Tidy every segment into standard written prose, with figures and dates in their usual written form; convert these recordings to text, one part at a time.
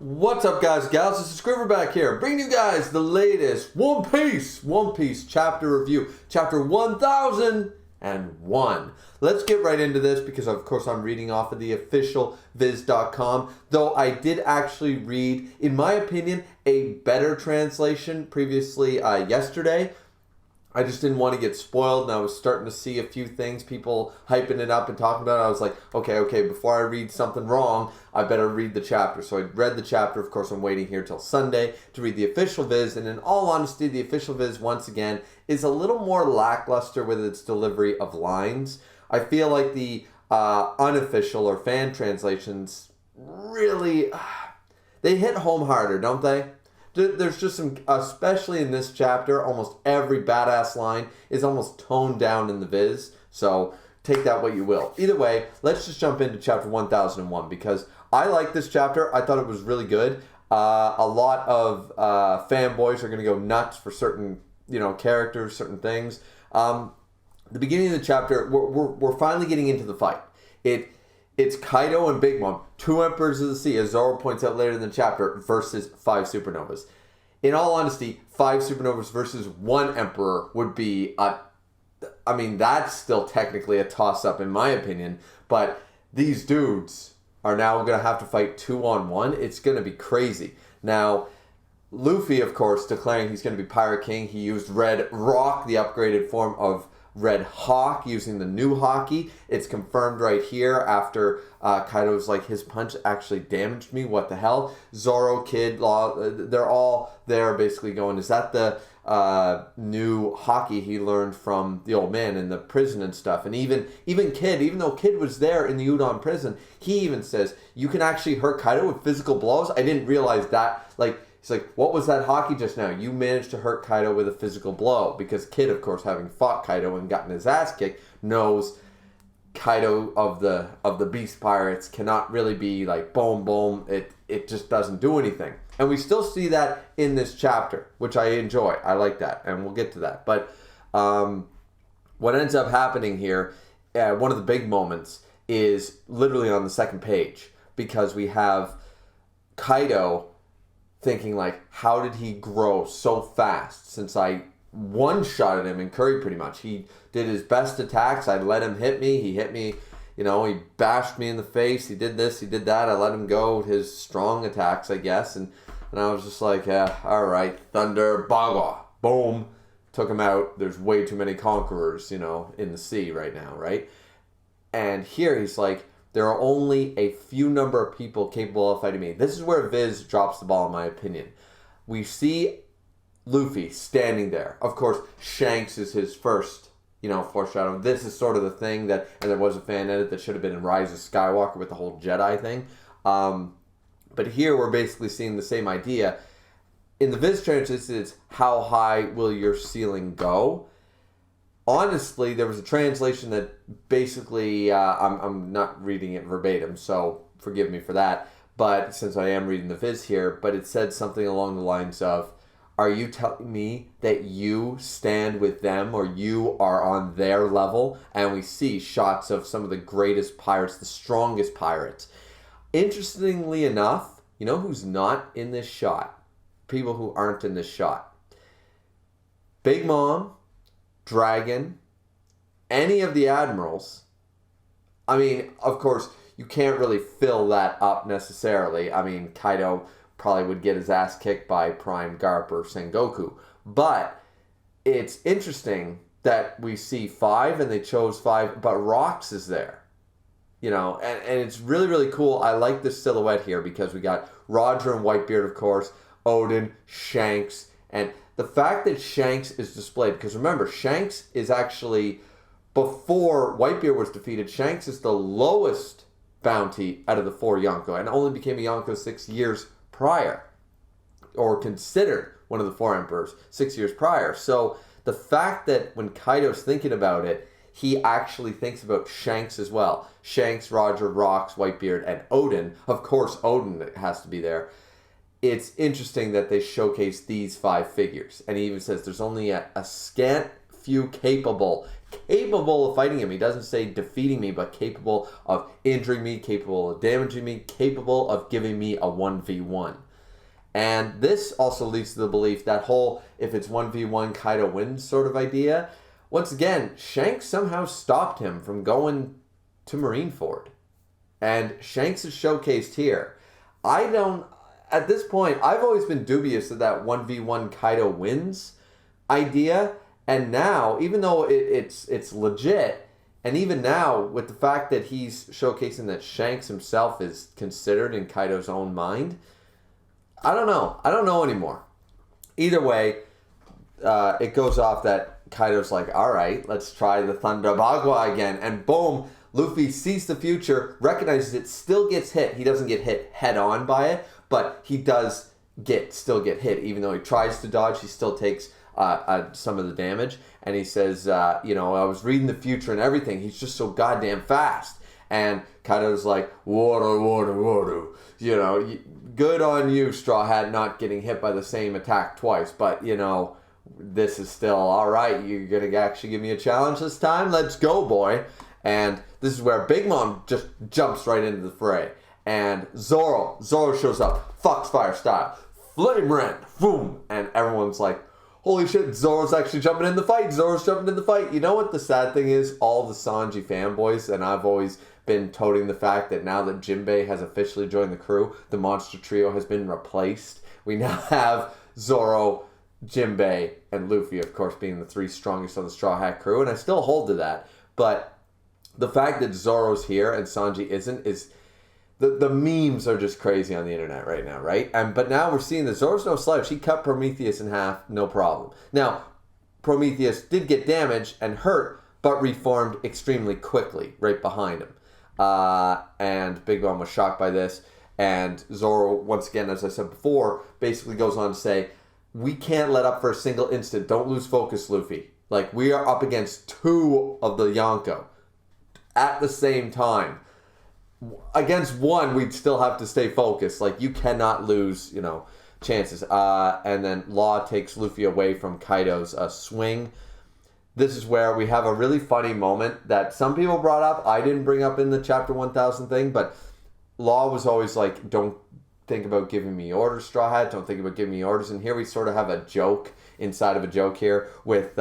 What's up, guys and gals? This is Griever back here, bringing you guys the latest One Piece chapter review, chapter 1001. Let's get right into this because, of course, I'm reading off of the official viz.com, though I did actually read, in my opinion, a better translation previously yesterday. I just didn't want to get spoiled, and I was starting to see a few things, people hyping it up and talking about it. I was like, okay, before I read something wrong, I better read the chapter. So I read the chapter. Of course, I'm waiting here till Sunday to read the official viz, and in all honesty, the official viz, once again, is a little more lackluster with its delivery of lines. I feel like the unofficial or fan translations really, they hit home harder, don't they? There's just some, especially in this chapter, almost every badass line is almost toned down in the viz. So take that what you will. Either way, let's just jump into chapter 1001 because I like this chapter. I thought it was really good. A lot of fanboys are going to go nuts for certain, characters, certain things. The beginning of the chapter, we're finally getting into the fight. It's Kaido and Big Mom, two Emperors of the Sea, as Zoro points out later in the chapter, versus 5 supernovas. In all honesty, 5 supernovas versus 1 Emperor would be, that's still technically a toss-up in my opinion, but these dudes are now going to have to fight 2-on-1. It's going to be crazy. Now, Luffy, of course, declaring he's going to be Pirate King. He used Red Rock, the upgraded form of Red Hawk, using the new Haki. It's confirmed right here after Kaido's like, his punch actually damaged me. What the hell? Zoro, Kid, Law, they're all there basically going, is that the new Haki he learned from the old man in the prison and stuff? And even Kid, even though Kid was there in the Udon prison, he even says, you can actually hurt Kaido with physical blows? I didn't realize that. He's like, what was that Haki just now? You managed to hurt Kaido with a physical blow. Because Kid, of course, having fought Kaido and gotten his ass kicked, knows Kaido of the Beast Pirates cannot really be like, boom, boom. It just doesn't do anything. And we still see that in this chapter, which I enjoy. I like that, and we'll get to that. But what ends up happening here, one of the big moments, is literally on the second page. Because we have Kaido thinking like, how did he grow so fast since I one-shotted him in Curry pretty much? He did his best attacks. I let him hit me. He hit me, he bashed me in the face. He did this, he did that. I let him go with his strong attacks, I guess. And I was just like, all right, Thunderbagwa. Boom. Took him out. There's way too many conquerors, in the sea right now, right? And here he's like, there are only a few number of people capable of fighting me. This is where Viz drops the ball, in my opinion. We see Luffy standing there. Of course, Shanks is his first, foreshadow. This is sort of the thing that, and there was a fan edit that should have been in Rise of Skywalker with the whole Jedi thing. But here we're basically seeing the same idea. In the Viz translation, it's how high will your ceiling go? Honestly, there was a translation that basically, I'm not reading it verbatim, so forgive me for that, but since I am reading the viz here, but it said something along the lines of, are you telling me that you stand with them or you are on their level? And we see shots of some of the greatest pirates, the strongest pirates. Interestingly enough, you know who's not in this shot? People who aren't in this shot. Big Mom, Dragon, any of the admirals. I mean, of course, you can't really fill that up necessarily. I mean, Kaido probably would get his ass kicked by Prime, Garp, or Sengoku. But it's interesting that we see 5 and they chose 5, but Rocks is there. And it's really, really cool. I like this silhouette here because we got Roger and Whitebeard, of course, Odin, Shanks, and the fact that Shanks is displayed, because remember, Shanks is actually, before Whitebeard was defeated, Shanks is the lowest bounty out of the 4 Yonko, and only became a Yonko 6 years prior, or considered one of the 4 Emperors 6 years prior. So the fact that when Kaido's thinking about it, he actually thinks about Shanks as well. Shanks, Roger, Rocks, Whitebeard, and Odin. Of course, Odin has to be there. It's interesting that they showcase these 5 figures. And he even says there's only a scant few capable capable of fighting him. He doesn't say defeating me, but capable of injuring me, capable of damaging me, capable of giving me a 1v1. And this also leads to the belief that whole, if it's 1v1, Kaido wins sort of idea. Once again, Shanks somehow stopped him from going to Marineford. And Shanks is showcased here. At this point, I've always been dubious of that 1v1 Kaido wins idea. And now, even though it's legit, and even now, with the fact that he's showcasing that Shanks himself is considered in Kaido's own mind, I don't know. I don't know anymore. Either way, it goes off that Kaido's like, all right, let's try the Thunderbagwa again. And boom, Luffy sees the future, recognizes it, still gets hit. He doesn't get hit head on by it, but he does still get hit. Even though he tries to dodge, he still takes some of the damage. And he says, I was reading the future and everything. He's just so goddamn fast. And Kaido's like, water. Good on you, Straw Hat, not getting hit by the same attack twice. But, this is still all right. You're going to actually give me a challenge this time? Let's go, boy. And this is where Big Mom just jumps right into the fray. And Zoro shows up, Foxfire style, Flame Rend, boom. And everyone's like, holy shit, Zoro's actually jumping in the fight. Zoro's jumping in the fight. You know what the sad thing is? All the Sanji fanboys, and I've always been toting the fact that now that Jinbei has officially joined the crew, the monster trio has been replaced. We now have Zoro, Jinbei, and Luffy, of course, being the three strongest on the Straw Hat crew, and I still hold to that. But the fact that Zoro's here and Sanji isn't is... The memes are just crazy on the internet right now, right? But now we're seeing that Zoro's no slouch. He cut Prometheus in half, no problem. Now, Prometheus did get damaged and hurt, but reformed extremely quickly right behind him. And Big Mom was shocked by this. And Zoro, once again, as I said before, basically goes on to say, we can't let up for a single instant. Don't lose focus, Luffy. Like, we are up against two of the Yonko at the same time. Against one, we'd still have to stay focused. Like, you cannot lose, chances. And then Law takes Luffy away from Kaido's swing. This is where we have a really funny moment that some people brought up. I didn't bring up in the Chapter 1000 thing, but Law was always like, don't think about giving me orders, Straw Hat. Don't think about giving me orders. And here we sort of have a joke inside of a joke here with...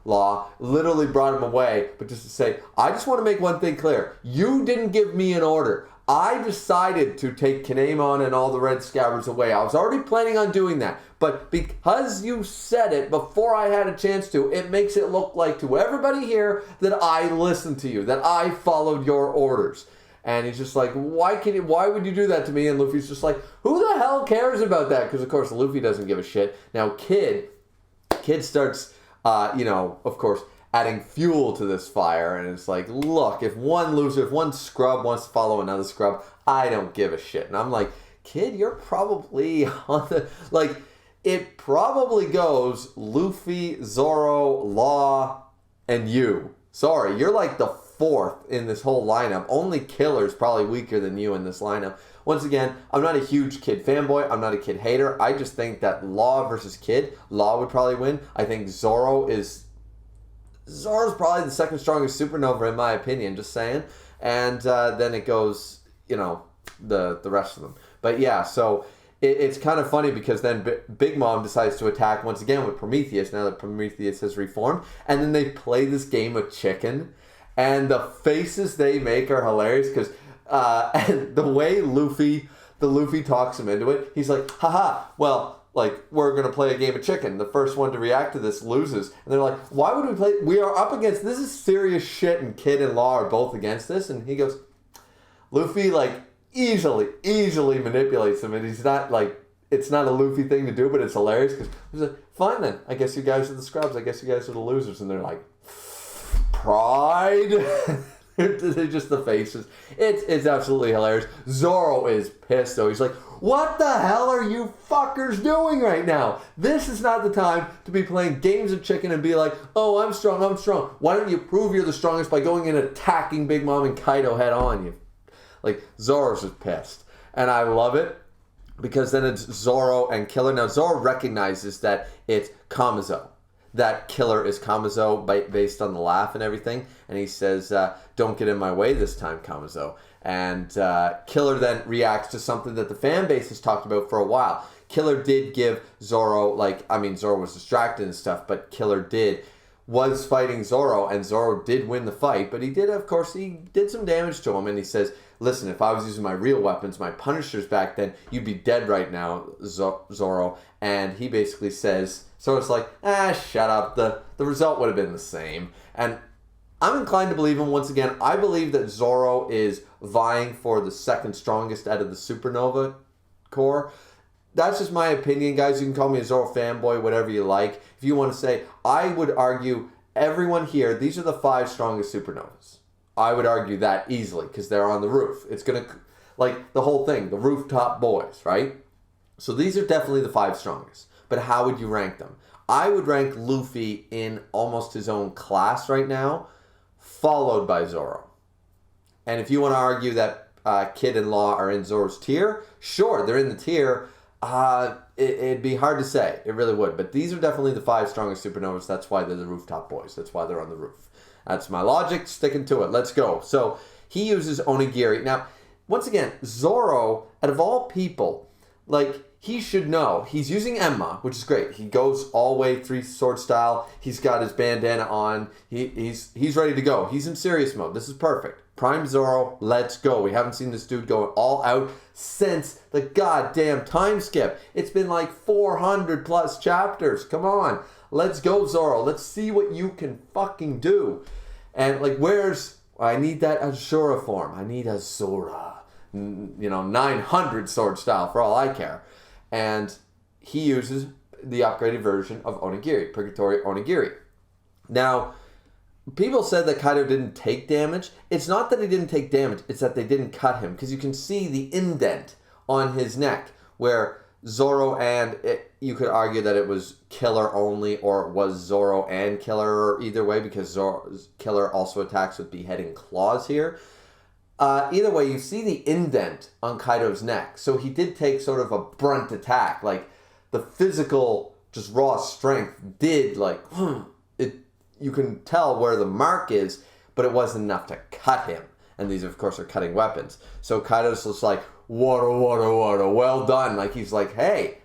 Law literally brought him away, but just to say, I just want to make one thing clear. You didn't give me an order. I decided to take Kinemon and all the Red Scabbards away. I was already planning on doing that. But because you said it before I had a chance to, it makes it look like to everybody here that I listened to you, that I followed your orders. And he's just like, why would you do that to me? And Luffy's just like, who the hell cares about that? Because, of course, Luffy doesn't give a shit. Now, Kid starts... of course, adding fuel to this fire, and it's like, look, if one scrub wants to follow another scrub, I don't give a shit. And I'm like, Kid, you're probably on the, like, it probably goes Luffy, Zoro, Law, and you. Sorry, you're like the fourth in this whole lineup. Only Killer's probably weaker than you in this lineup. Once again, I'm not a huge Kid fanboy. I'm not a Kid hater. I just think that Law versus Kid, Law would probably win. I think Zoro's probably the second strongest supernova in my opinion, just saying. And then it goes, the rest of them. But yeah, so it's kind of funny because then Big Mom decides to attack once again with Prometheus, now that Prometheus has reformed. And then they play this game of chicken. And the faces they make are hilarious because... and the way Luffy talks him into it, he's like, haha, well, like, we're going to play a game of chicken. The first one to react to this loses. And they're like, why would we play? We are up against, this is serious shit, and Kid and Law are both against this. And he goes, Luffy, like, easily manipulates him. And he's not, like, it's not a Luffy thing to do, but it's hilarious. Because he's like, fine then, I guess you guys are the scrubs. I guess you guys are the losers. And they're like, pride. They're just the faces. It's absolutely hilarious. Zoro is pissed though. He's like, what the hell are you fuckers doing right now? This is not the time to be playing games of chicken and be like, oh, I'm strong. Why don't you prove you're the strongest by going and attacking Big Mom and Kaido head on? You, like, Zoro's just pissed. And I love it because then it's Zoro and Killer. Now, Zoro recognizes that it's Kamazo. that Killer is Kamazo based on the laugh and everything. And he says, don't get in my way this time, Kamazo. And Killer then reacts to something that the fan base has talked about for a while. Killer did give Zoro, Zoro was distracted and stuff, but Killer was fighting Zoro, and Zoro did win the fight, but he did some damage to him, and he says, listen, if I was using my real weapons, my Punishers back then, you'd be dead right now, Zoro. And he basically says, so it's like, shut up, the result would have been the same. And I'm inclined to believe him once again. I believe that Zoro is vying for the second strongest out of the Supernova Corps. That's just my opinion, guys. You can call me a Zoro fanboy, whatever you like. If you want to say, I would argue everyone here, these are the 5 strongest supernovas. I would argue that easily because they're on the roof. It's going to, like the whole thing, the rooftop boys, right? So these are definitely the 5 strongest. But how would you rank them? I would rank Luffy in almost his own class right now, followed by Zoro. And if you want to argue that Kid and Law are in Zoro's tier, sure, they're in the tier. It'd be hard to say. It really would. But these are definitely the 5 strongest supernovas. That's why they're the rooftop boys. That's why they're on the roof. That's my logic. Sticking to it. Let's go. So he uses Onigiri. Now, once again, Zoro, out of all people, he should know. He's using Enma, which is great. He goes all the way 3 sword style. He's got his bandana on. He's ready to go. He's in serious mode. This is perfect. Prime Zoro, let's go. We haven't seen this dude going all out since the goddamn time skip. It's been like 400 plus chapters. Come on. Let's go, Zoro. Let's see what you can fucking do. And I need that Azura form. I need Azura. 900 sword style for all I care. And he uses the upgraded version of Onigiri, Purgatory Onigiri. Now, people said that Kaido didn't take damage. It's not that he didn't take damage, it's that they didn't cut him. Because you can see the indent on his neck where Zoro you could argue that it was Killer only or it was Zoro and Killer, or either way, because Killer also attacks with beheading claws here. Either way, you see the indent on Kaido's neck. So he did take sort of a brunt attack. Like the physical, just raw strength did you can tell where the mark is, but it wasn't enough to cut him. And these, of course, are cutting weapons. So Kaido's just like, water, well done. Like, he's like, hey,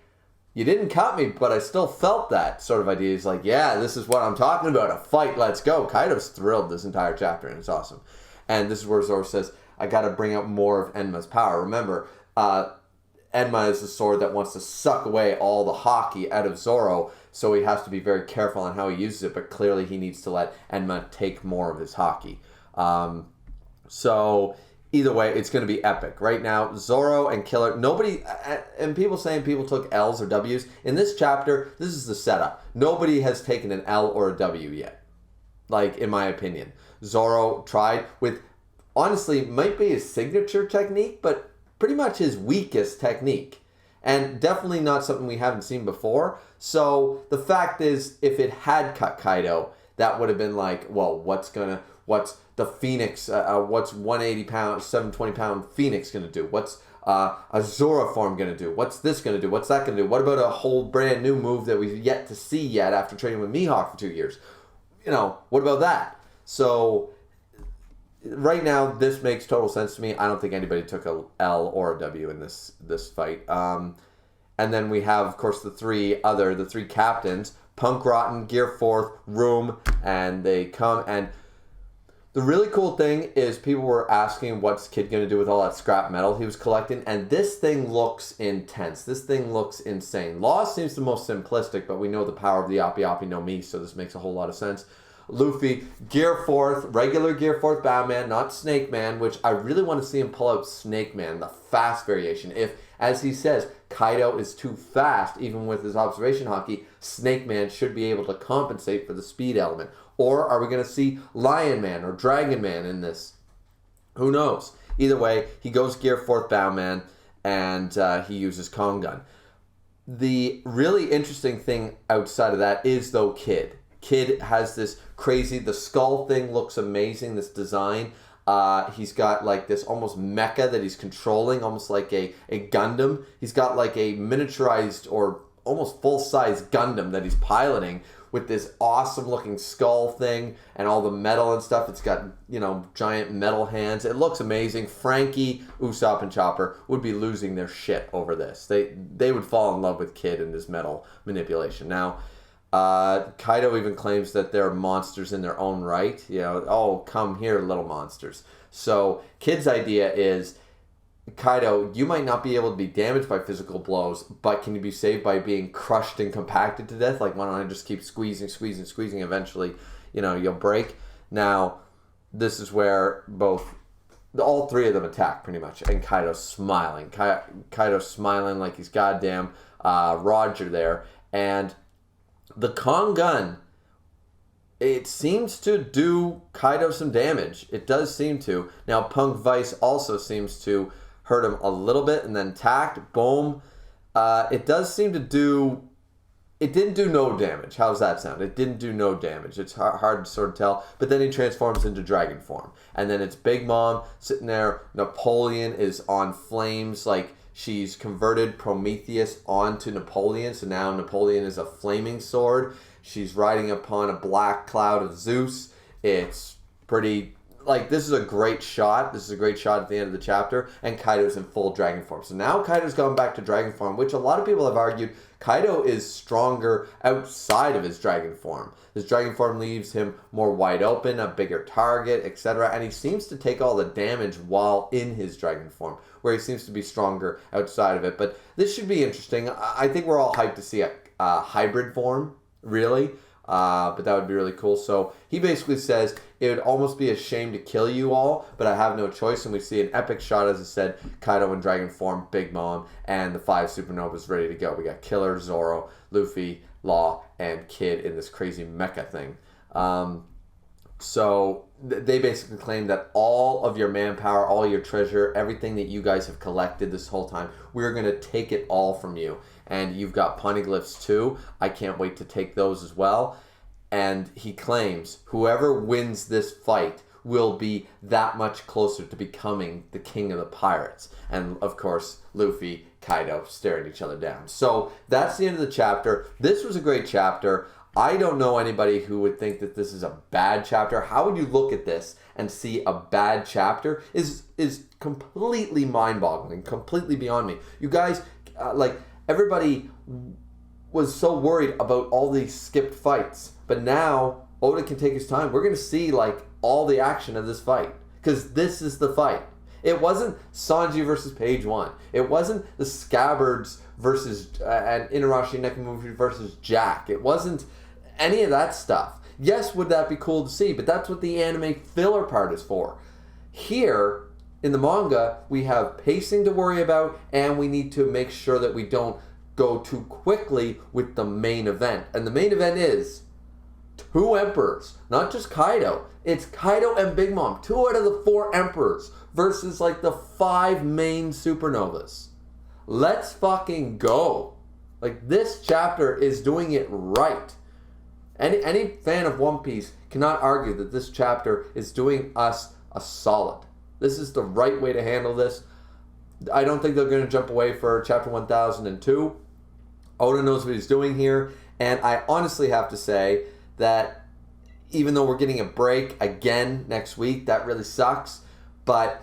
you didn't cut me, but I still felt that sort of idea. He's like, yeah, this is what I'm talking about, a fight, let's go. Kaido's thrilled this entire chapter, and it's awesome. And this is where Zoro says, I got to bring out more of Enma's power. Remember, Enma is the sword that wants to suck away all the haki out of Zoro, so he has to be very careful on how he uses it, but clearly he needs to let Enma take more of his haki. So either way, it's going to be epic. Right now, Zoro and Killer, nobody, and people saying people took L's or W's. In this chapter, this is the setup. Nobody has taken an L or a W yet, in my opinion. Zoro tried with, honestly, might be his signature technique, but pretty much his weakest technique. And definitely not something we haven't seen before. So the fact is, if it had cut Kaido, that would have been like, well, what's the Phoenix, what's 180 pound, 720 pound Phoenix going to do? What's Azura form going to do? What's this going to do? What's that going to do? What about a whole brand new move that we've yet to see yet after training with Mihawk for 2 years? What about that? So right now, this makes total sense to me. I don't think anybody took a L or a W in this fight. And then we have, of course, the three captains, Punk Rotten, Gear Forth, Room, and they come. And the really cool thing is people were asking what's Kid going to do with all that scrap metal he was collecting. And this thing looks intense. This thing looks insane. Law seems the most simplistic, but we know the power of the Appi Appi no Mi, so this makes a whole lot of sense. Luffy, Gear Forth, regular Gear Forth Batman, not Snake Man, which I really want to see him pull out Snake Man, the fast variation. If, as he says, Kaido is too fast, even with his observation haki, Snake Man should be able to compensate for the speed element. Or are we going to see Lion Man or Dragon Man in this? Who knows? Either way, he goes Gear Forth Batman, and he uses Kong Gun. The really interesting thing outside of that is, though, Kid. Kid has this crazy, the skull thing looks amazing, this design. He's got this almost mecha that he's controlling, almost like a Gundam. He's got a miniaturized or almost full-size Gundam that he's piloting with this awesome looking skull thing and all the metal and stuff. It's got, giant metal hands. It looks amazing. Frankie, Usopp, and Chopper would be losing their shit over this. They would fall in love with Kid and this metal manipulation. Now, Kaido even claims that they're monsters in their own right. Oh, come here, little monsters. So Kid's idea is, Kaido, you might not be able to be damaged by physical blows, but can you be saved by being crushed and compacted to death? Like, why don't I just keep squeezing, eventually, you'll break. Now, this is where all three of them attack, pretty much, and Kaido's smiling. Kaido's smiling like he's goddamn Roger there, and the Kong gun, it seems to do Kaido some damage. It does seem to. Now, Punk Vice also seems to hurt him a little bit, and then tacked, boom. It does seem to do... It didn't do no damage. How's that sound? It didn't do no damage. It's hard to sort of tell. But then he transforms into dragon form. And then it's Big Mom sitting there. Napoleon is on flames, like she's converted Prometheus onto Napoleon. So now Napoleon is a flaming sword. She's riding upon a black cloud of Zeus. It's pretty... this is a great shot. This is a great shot at the end of the chapter. And Kaido's in full dragon form. So now Kaido's gone back to dragon form, which a lot of people have argued Kaido is stronger outside of his dragon form. His dragon form leaves him more wide open, a bigger target, etc. And he seems to take all the damage while in his dragon form, where he seems to be stronger outside of it. But this should be interesting. I think we're all hyped to see a hybrid form, really. But that would be really cool. So he basically says, it would almost be a shame to kill you all, but I have no choice. And we see an epic shot, as I said, Kaido in dragon form, Big Mom, and the 5 supernovas ready to go. We got Killer, Zoro, Luffy, Law, and Kid in this crazy mecha thing. So they basically claim that all of your manpower, all your treasure, everything that you guys have collected this whole time, we're going to take it all from you. And you've got poneglyphs too. I can't wait to take those as well. And he claims whoever wins this fight will be that much closer to becoming the king of the pirates. And of course, Luffy, Kaido staring each other down. So that's the end of the chapter. This was a great chapter. I don't know anybody who would think that this is a bad chapter. How would you look at this and see a bad chapter? Is completely mind-boggling, completely beyond me. You guys, everybody was so worried about all these skipped fights. But now, Oda can take his time. We're going to see, all the action of this fight. Because this is the fight. It wasn't Sanji versus Page 1. It wasn't the Scabbards versus... and Inarashi Nekomamushi versus Jack. It wasn't any of that stuff. Yes, would that be cool to see? But that's what the anime filler part is for. Here, in the manga, we have pacing to worry about, and we need to make sure that we don't go too quickly with the main event. And the main event is 2 emperors, not just Kaido. It's Kaido and Big Mom, 2 out of the 4 emperors versus the 5 main supernovas. Let's fucking go. This chapter is doing it right. Any fan of One Piece cannot argue that this chapter is doing us a solid. This is the right way to handle this. I don't think they're going to jump away for chapter 1002. Oda knows what he's doing here. And I honestly have to say that even though we're getting a break again next week, that really sucks. But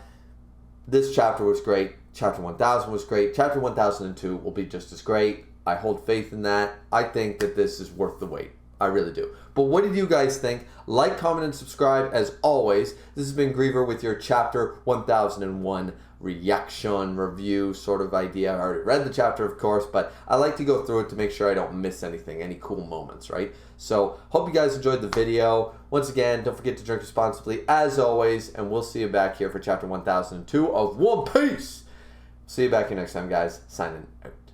this chapter was great. Chapter 1000 was great. Chapter 1002 will be just as great. I hold faith in that. I think that this is worth the wait. I really do. But what did you guys think? Like, comment, and subscribe as always. This has been Griever with your Chapter 1001 reaction, review sort of idea. I already read the chapter, of course, but I like to go through it to make sure I don't miss anything, any cool moments, right? So, hope you guys enjoyed the video. Once again, don't forget to drink responsibly as always, and we'll see you back here for Chapter 1002 of One Piece. See you back here next time, guys. Signing out.